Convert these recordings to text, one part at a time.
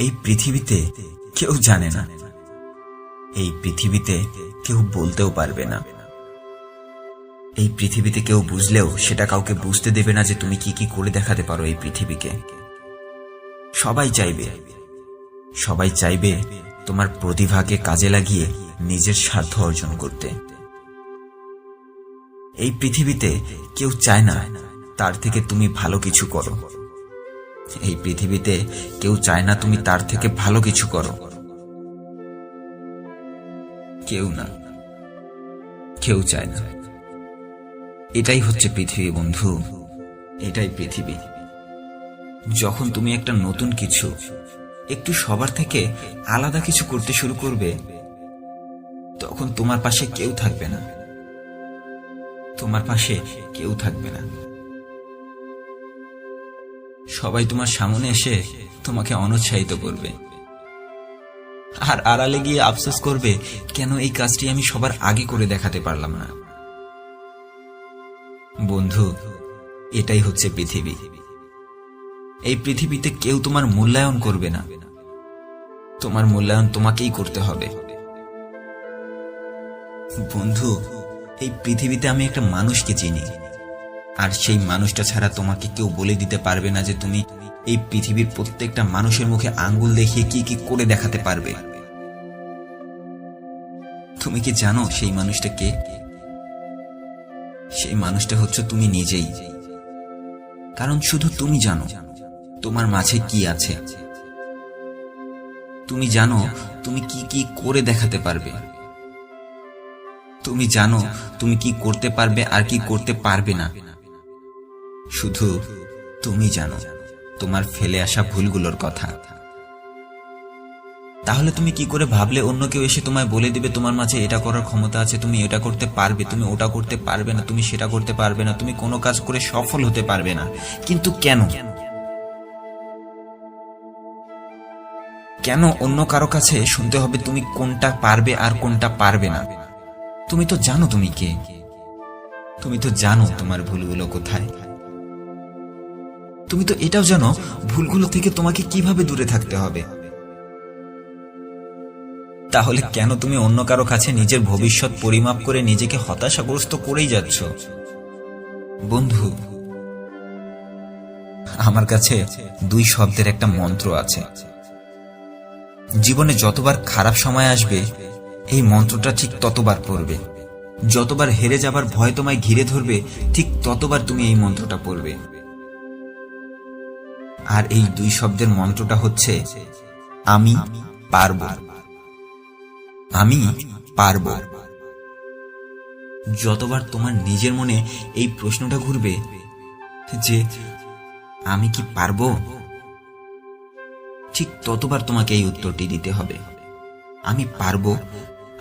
এই পৃথিবীতে কেউ জানে না, এই পৃথিবীতে কেউ বলতেও পারবে না, এই পৃথিবীতে কেউ বুঝলেও সেটা কাউকে বুঝতে দেবে না যে তুমি কি কি করে দেখাতে পারো এই পৃথিবীকে। সবাই চাইবে তোমার প্রতিভাকে কাজে লাগিয়ে নিজের স্বার্থ অর্জন করতে। এই পৃথিবীতে কেউ চায় না তার থেকে তুমি ভালো কিছু করো, এই পৃথিবীতে কেউ চায় না তুমি তার থেকে ভালো কিছু করো। কেউ চায় না। এটাই হচ্ছে পৃথিবী বন্ধু, এটাই পৃথিবী। যখন তুমি একটা নতুন কিছু, একটু সবার থেকে আলাদা কিছু করতে শুরু করবে, তখন তোমার পাশে কেউ থাকবে না, সবাই তোমার সামনে এসে তোমাকে অনুৎসাহিত করবে, আর আড়ালে গিয়ে আফসোস করবে কেন এই কাজটি আমি সবার আগে করে দেখাতে পারলাম না। বন্ধু, এটাই হচ্ছে পৃথিবী। এই পৃথিবীতে কেউ তোমার মূল্যায়ন করবে না, তোমার মূল্যায়ন তোমাকেই করতে হবে। বন্ধু, এই পৃথিবীতে আমি একটা মানুষকে চিনি, আর সেই মানুষটা ছাড়া তোমাকে কেউ বলে দিতে পারবে না যে তুমি এই পৃথিবীর প্রত্যেকটা মানুষের মুখে আঙ্গুল দেখিয়ে কি কি করে দেখাতে পারবে। তুমি কি জানো সেই মানুষটা কে? সেই মানুষটা হচ্ছে তুমি নিজেই। কারণ শুধু তুমি জানো তোমার মাঝে কি আছে, তুমি জানো তুমি কি কি করে দেখাতে পারবে, তুমি জানো তুমি কি করতে পারবে আর কি করতে পারবে না। শুধু তুমি জানো তোমার ফেলে আসা ভুলগুলোর কথা। তাহলে তুমি কি করে ভাবলে অন্য কেউ এসে তোমায় বলে দিবে তোমার মাঝে এটা করার ক্ষমতা আছে, তুমি এটা করতে পারবে, তুমি ওটা করতে পারবে না, তুমি সেটা করতে পারবে না, তুমি কোনো কাজ করে সফল হতে পারবে না। কিন্তু কেন অন্য কারো কাছে শুনতে হবে তুমি কোনটা পারবে আর কোনটা পারবে না? তুমি তো জানো তুমি কে, তুমি তো জানো তোমার ভুলগুলো কোথায়, তুমি তো এটাও জানো ভুলগুলো থেকে তোমাকে কিভাবে দূরে থাকতে হবে। তাহলে কেন তুমি অন্য কারো কাছে নিজের ভবিষ্যৎ পরিমাপ করে নিজেকে হতাশাগ্রস্ত করেই যাচ্ছ? বন্ধু, আমার কাছে দুই শব্দের একটা মন্ত্র আছে। জীবনে যতবার খারাপ সময় আসবে এই মন্ত্রটা ঠিক ততবার পড়বে, যতবার হেরে যাবার ভয় তোমায় ঘিরে ধরবে ঠিক ততবার তুমি এই মন্ত্রটা পড়বে। আর এই দুই শব্দের মন্ত্রটা হচ্ছে আমি পারবো। আমি পারবো। যতবার তোমার নিজের মনে এই প্রশ্নটা ঘুরবে যে আমি কি পারবো, ঠিক ততবার তোমাকে এই উত্তরটি দিতে হবে, আমি পারবো।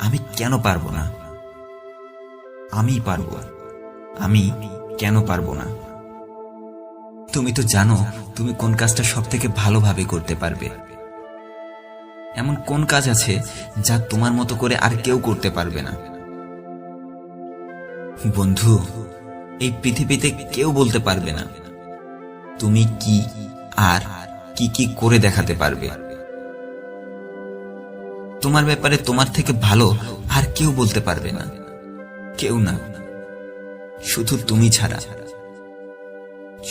আমি কেন পারবো না? আমি পারবো। আমি কেন পারবো না? তুমি তো জানো তুমি কোন কাজটা সব থেকে ভালোভাবে করতে পারবে। এমন কোন কাজ আছে যা তোমার মতো করে আর কেউ করতে পারবে না? বন্ধু, এই পৃথিবীতে কেউ বলতে পারবে না তুমি কি আর কি কি করে দেখাতে পারবে। তোমার ব্যাপারে তোমার থেকে ভালো আর কেউ বলতে পারবে না, কেউ না, শুধু তুমি ছাড়া।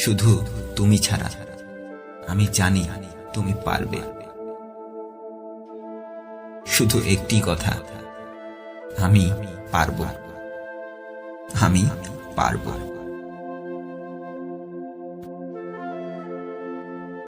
শুধু তুমি ছাড়া আমি জানি তুমি পারবে। শুধু একটি কথা, আমি পারবো। আমি পারবো।